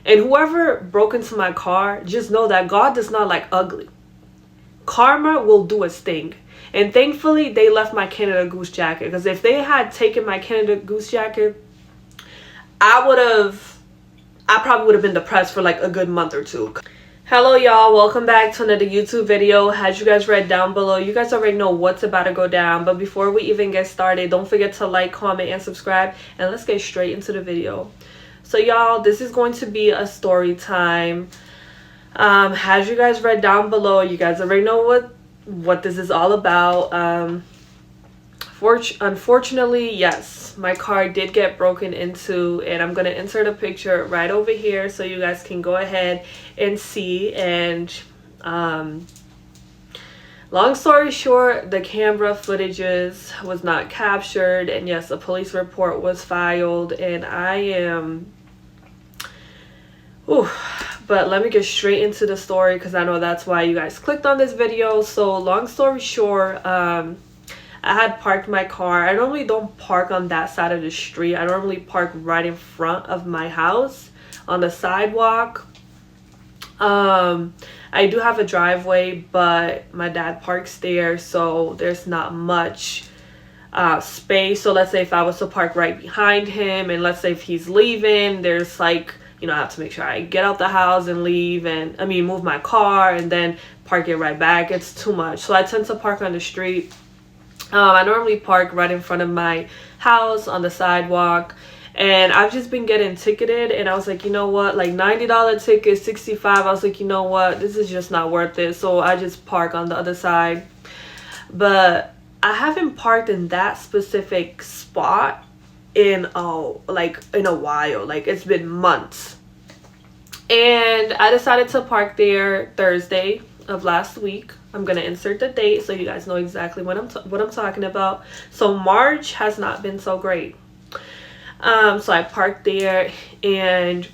And whoever broke into my car, just know that God does not like ugly. Karma will do its thing. And thankfully, they left my Canada Goose jacket. Because if they had taken my Canada Goose jacket, I probably would have been depressed for like a good month or two. Hello y'all, welcome back to another YouTube video. As you guys read down below, you guys already know what's about to go down. But before we even get started, don't forget to like, comment, and subscribe. And let's get straight into the video. So y'all, this is going to be a story time. As you guys read down below, you guys already know what this is all about. Unfortunately, yes, my car did get broken into, and I'm gonna insert a picture right over here so you guys can go ahead and see. And long story short, the camera footages was not captured, and yes, a police report was filed, and I am but let me get straight into the story because I know that's why you guys clicked on this video. So long story short, I had parked my car. I normally don't park on that side of the street. I normally park right in front of my house on the sidewalk. I do have a driveway, but my dad parks there, so there's not much space. So let's say if I was to park right behind him, and let's say if he's leaving, there's like, you know, I have to make sure I get out the house and leave, and move my car and then park it right back. It's too much. So I tend to park on the street. I normally park right in front of my house on the sidewalk, and I've just been getting ticketed, and I was like, you know what, like $90 ticket, 65. I was like, you know what, this is just not worth it. So I just park on the other side. But I haven't parked in that specific spot in a while. Like, it's been months. And I decided to park there Thursday of last week. I'm gonna insert the date so you guys know exactly what I'm talking about. So March has not been so great. So I parked there, and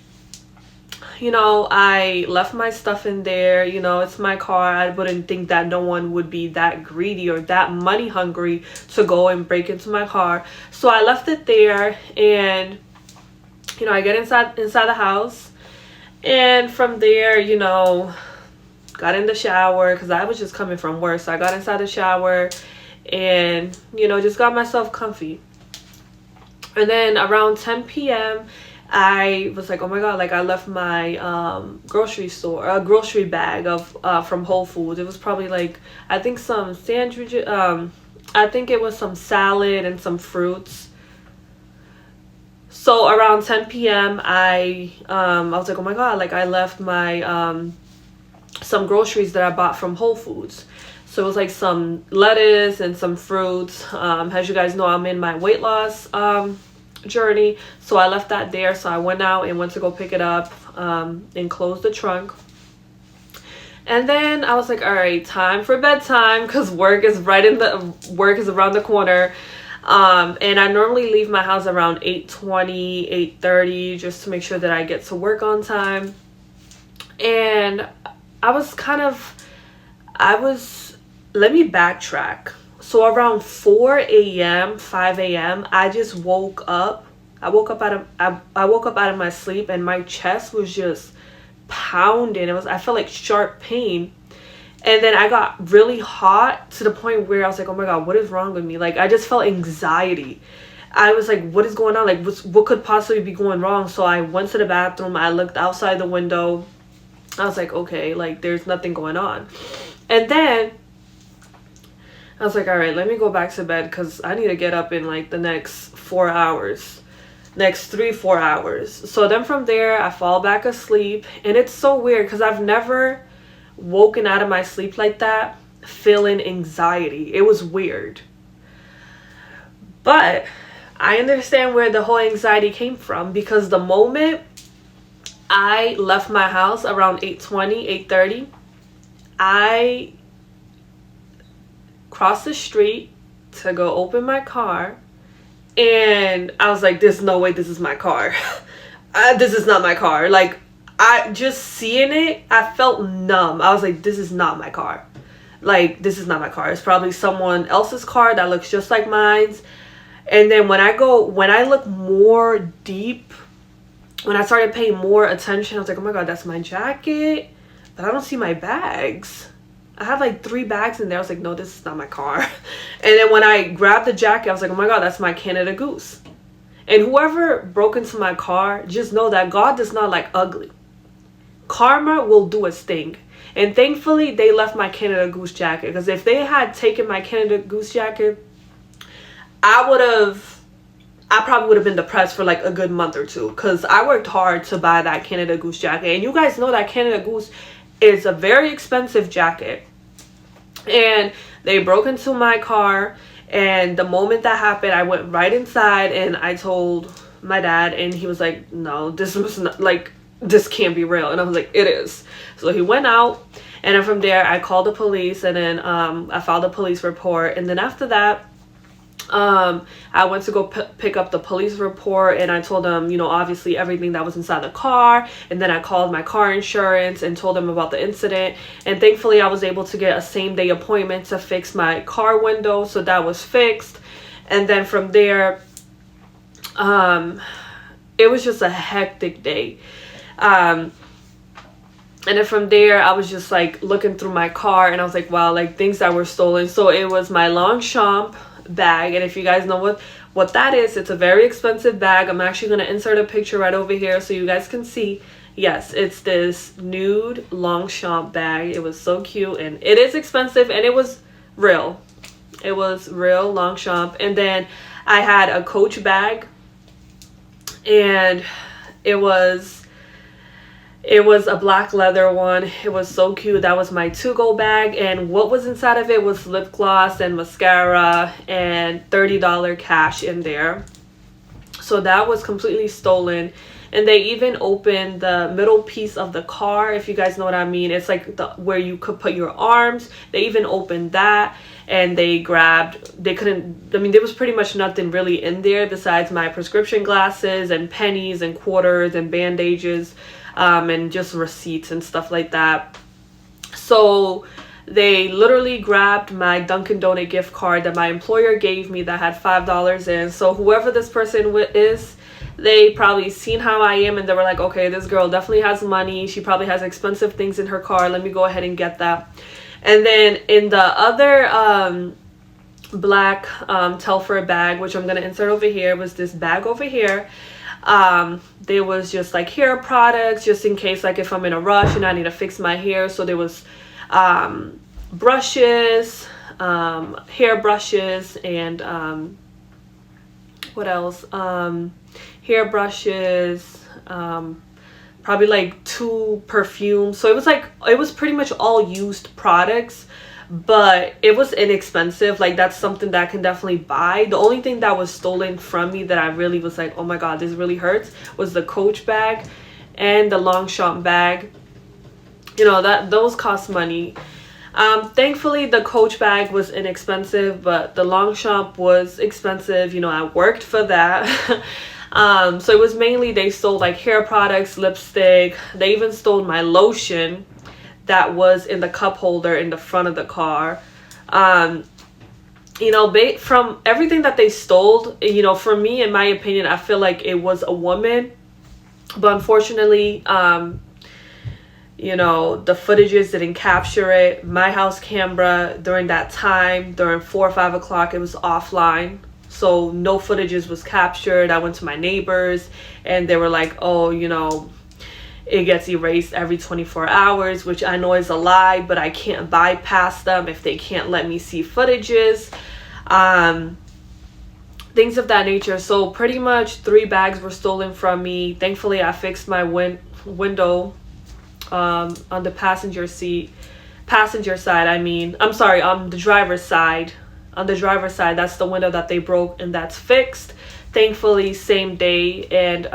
you know, I left my stuff in there. You know, it's my car. I wouldn't think that no one would be that greedy or that money hungry to go and break into my car. So I left it there, and you know, I get inside the house, and from there, you know, got in the shower because I was just coming from work. So I got inside the shower and, you know, just got myself comfy. And then around 10 p.m. I was like, oh my god, like I left my grocery bag of from Whole Foods. It was probably like, I think some sandwiches, I think it was some salad and some fruits. So around 10 p.m. I was like, oh my god, like I left my some groceries that I bought from Whole Foods. So it was like some lettuce and some fruits. As you guys know, I'm in my weight loss journey, so I left that there. So I went out and went to go pick it up and close the trunk. And then I was like, all right, time for bedtime because work is around the corner. And I normally leave my house around 8:20, 8:30 just to make sure that I get to work on time. And let me backtrack. So around 4 a.m., 5 a.m., I just woke up. I woke up out of my sleep, and my chest was just pounding. I felt like sharp pain. And then I got really hot to the point where I was like, oh my god, what is wrong with me? Like, I just felt anxiety. I was like, what is going on? Like, what could possibly be going wrong? So I went to the bathroom. I looked outside the window. I was like, okay, like there's nothing going on. And then I was like, all right, let me go back to bed because I need to get up in like the next 4 hours, next 3-4 hours. So then from there, I fall back asleep. And it's so weird because I've never woken out of my sleep like that feeling anxiety. It was weird. But I understand where the whole anxiety came from, because the moment I left my house around 8:20, 8:30, I crossed the street to go open my car, and I was like, there's no way this is my car. This is not my car. Like, I just seeing it, I felt numb. I was like, this is not my car. Like, this is not my car. It's probably someone else's car that looks just like mine. And then when I look more deep when I started paying more attention, I was like, oh my God, that's my jacket, but I don't see my bags. I have like 3 bags in there. I was like, no, this is not my car. And then when I grabbed the jacket, I was like, oh my God, that's my Canada Goose. And whoever broke into my car, just know that God does not like ugly. Karma will do its thing. And thankfully, they left my Canada Goose jacket. Because if they had taken my Canada Goose jacket, I probably would have been depressed for like a good month or two. Because I worked hard to buy that Canada Goose jacket. And you guys know that Canada Goose is a very expensive jacket. And they broke into my car. And the moment that happened, I went right inside and I told my dad. And he was like, no, this was not, like, this can't be real. And I was like, it is. So he went out. And then from there, I called the police. And then I filed a police report. And then after that, I went to go pick up the police report, and I told them, you know, obviously everything that was inside the car. And then I called my car insurance and told them about the incident. And thankfully I was able to get a same-day appointment to fix my car window, so that was fixed. And then from there, it was just a hectic day. And then from there, I was just like looking through my car, and I was like, wow, like things that were stolen. So it was my Longchamp bag, and if you guys know what that is, it's a very expensive bag. I'm actually going to insert a picture right over here so you guys can see. Yes, it's this nude Longchamp bag. It was so cute, and it is expensive, and it was real. It was real Longchamp. And then I had a Coach bag, and it was a black leather one. It was so cute. That was my to-go bag. And what was inside of it was lip gloss and mascara and $30 cash in there. So that was completely stolen. And they even opened the middle piece of the car, if you guys know what I mean. It's like where you could put your arms. They even opened that. And they couldn't, I mean, there was pretty much nothing really in there besides my prescription glasses and pennies and quarters and bandages. And just receipts and stuff like that. So they literally grabbed my Dunkin' Donut gift card that my employer gave me that had $5 in. So whoever this person is, they probably seen how I am, and they were like, okay, this girl definitely has money. She probably has expensive things in her car. Let me go ahead and get that. And then in the other black Telford bag, which I'm going to insert over here, was this bag over here. There was just like hair products, just in case, like if I'm in a rush and I need to fix my hair. So there was brushes, hair brushes, and what else, hair brushes, probably like 2 perfumes. So it was pretty much all used products, but it was inexpensive. Like, that's something that I can definitely buy. The only thing that was stolen from me that I really was like, oh my God, this really hurts, was the Coach bag and the Longchamp bag. You know, those cost money. Thankfully the Coach bag was inexpensive, but the Longchamp was expensive. You know, I worked for that. So it was mainly, they stole like hair products, lipstick. They even stole my lotion that was in the cup holder in the front of the car. You know, from everything that they stole, you know, for me, in my opinion, I feel like it was a woman. But unfortunately, you know, the footages didn't capture it. My house camera during that time, during 4 or 5 o'clock, it was offline. So no footages was captured. I went to my neighbors and they were like, oh, you know, it gets erased every 24 hours, which I know is a lie, but I can't bypass them if they can't let me see footages. Things of that nature. So pretty much 3 bags were stolen from me. Thankfully, I fixed my window on the passenger side. I mean, I'm sorry, on the driver's side. On the driver's side, that's the window that they broke, and that's fixed. Thankfully, same day. And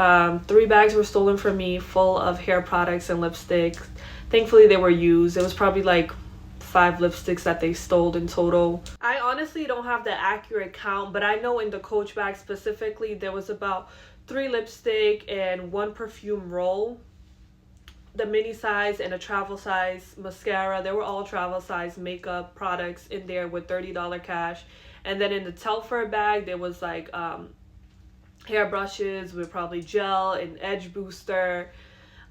3 bags were stolen from me, full of hair products and lipsticks. Thankfully, they were used. It was probably like 5 lipsticks that they stole in total. I honestly don't have the accurate count, but I know in the Coach bag specifically, there was about 3 lipstick and 1 perfume roll. The mini size and a travel size mascara. They were all travel size makeup products in there with $30 cash. And then in the Telford bag, there was like hairbrushes with probably gel and edge booster.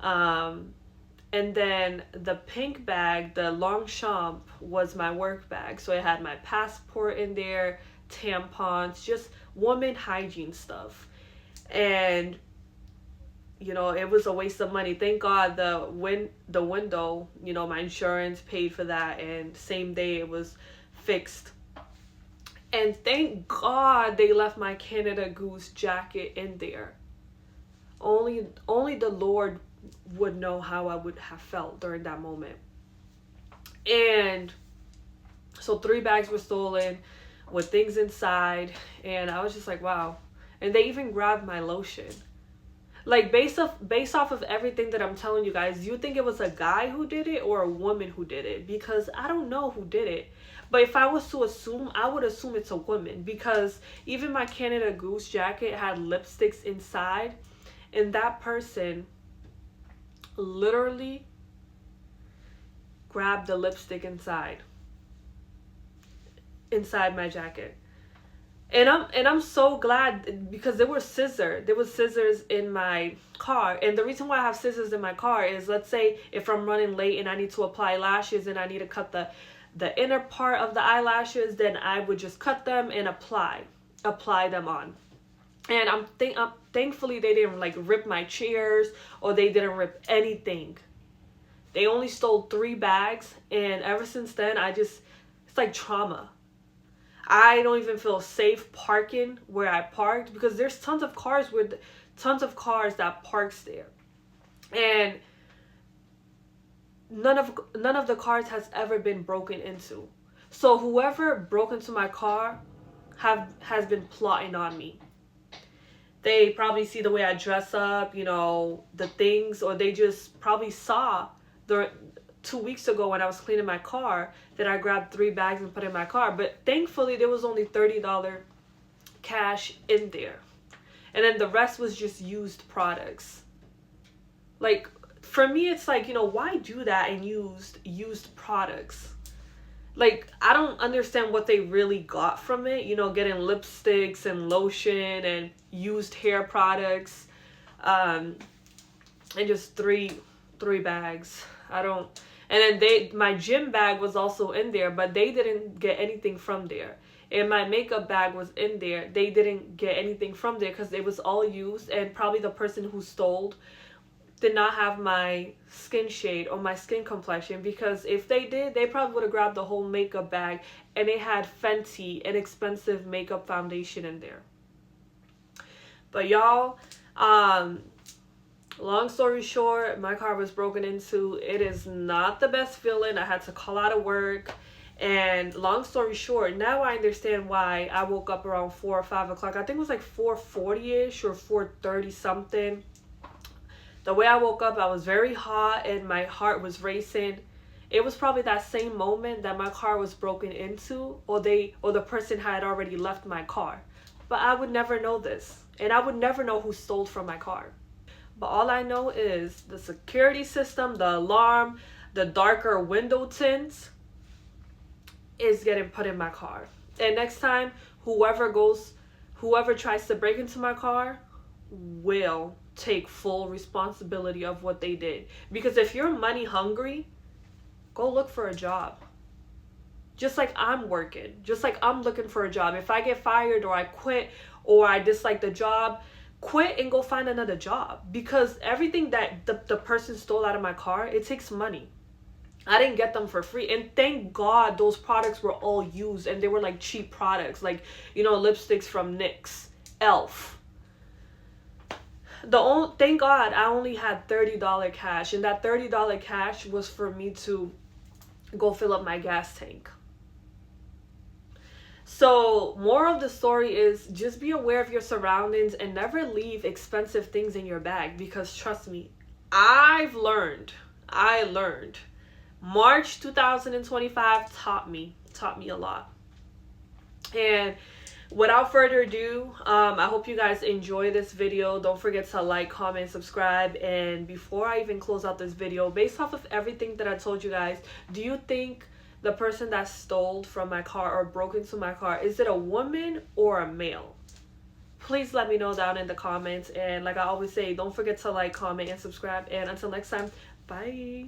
And then the pink bag, the Longchamp, was my work bag. So it had my passport in there, tampons, just woman hygiene stuff. And it was a waste of money. Thank God the window, my insurance paid for that, and same day it was fixed. And thank God they left my Canada Goose jacket in there. Only the Lord would know how I would have felt during that moment. And so 3 bags were stolen with things inside, and I was just like, wow. And they even grabbed my lotion. Like, based off of everything that I'm telling you guys, you think it was a guy who did it or a woman who did it? Because I don't know who did it. But if I was to assume, I would assume it's a woman, because even my Canada Goose jacket had lipsticks inside, and that person literally grabbed the lipstick inside my jacket. And I'm so glad, because there was scissors in my car. And the reason why I have scissors in my car is, let's say if I'm running late and I need to apply lashes and I need to cut the inner part of the eyelashes, then I would just cut them and apply them on. And thankfully they didn't like rip my chairs, or they didn't rip anything. They only stole 3 bags, and ever since then it's like trauma. I don't even feel safe parking where I parked, because there's tons of cars that parks there, and none of the cars has ever been broken into. So whoever broke into my car has been plotting on me. They probably see the way I dress up, the things, or they just probably saw 2 weeks ago when I was cleaning my car that I grabbed 3 bags and put in my car. But thankfully there was only $30 cash in there. And then the rest was just used products. Like, for me, it's like, why do that and used products? Like, I don't understand what they really got from it, getting lipsticks and lotion and used hair products, and just three bags. And then my gym bag was also in there, but they didn't get anything from there. And my makeup bag was in there. They didn't get anything from there because it was all used, and probably the person who stole did not have my skin shade or my skin complexion, because if they did, they probably would have grabbed the whole makeup bag, and it had Fenty, an expensive makeup foundation in there. But y'all, long story short, my car was broken into. It is not the best feeling. I had to call out of work. And long story short, now I understand why I woke up around 4 or 5 o'clock. I think it was like 4:40ish or 4:30 something. The way I woke up, I was very hot and my heart was racing. It was probably that same moment that my car was broken into, or the person had already left my car. But I would never know this, and I would never know who stole from my car. But all I know is the security system, the alarm, the darker window tints is getting put in my car. And next time, whoever tries to break into my car will take full responsibility of what they did. Because if you're money hungry, go look for a job. Just like I'm working, just like I'm looking for a job. If I get fired or I quit or I dislike the job, quit and go find another job. Because everything that the person stole out of my car, it takes money. I didn't get them for free. And thank God those products were all used, and they were like cheap products, like, lipsticks from NYX, ELF. Thank God I only had $30 cash, and that $30 cash was for me to go fill up my gas tank. So, moral of the story is just be aware of your surroundings and never leave expensive things in your bag, because trust me, I learned. March 2025 taught me a lot. And without further ado, I hope you guys enjoy this video. Don't forget to like, comment, subscribe. And before I even close out this video, based off of everything that I told you guys, do you think the person that stole from my car or broke into my car, is it a woman or a male? please let me know down in the comments. And like I always say, don't forget to like, comment, and subscribe. And until next time, bye.